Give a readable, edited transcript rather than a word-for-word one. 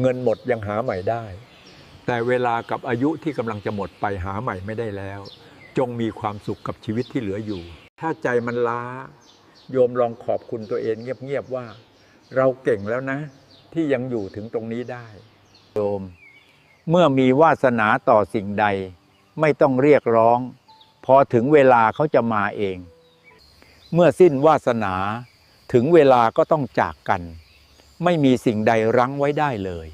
งินหมดยังหาใหม่ได้แต่เวลากับอายุที่กำลังจะหมดไปหาใหม่ไม่ได้แล้วจงมีความสุขกับชีวิตที่เหลืออยู่ถ้าใจมันล้าโยมลองขอบคุณตัวเองเงียบๆว่าเราเก่งแล้วนะที่ยังอยู่ถึงตรงนี้ได้โยมเมื่อมีวาสนาต่อสิ่งใดไม่ต้องเรียกร้องพอถึงเวลาเขาจะมาเองเมื่อสิ้นวาสนาถึงเวลาก็ต้องจากกันไม่มีสิ่งใดรั้งไว้ได้เลย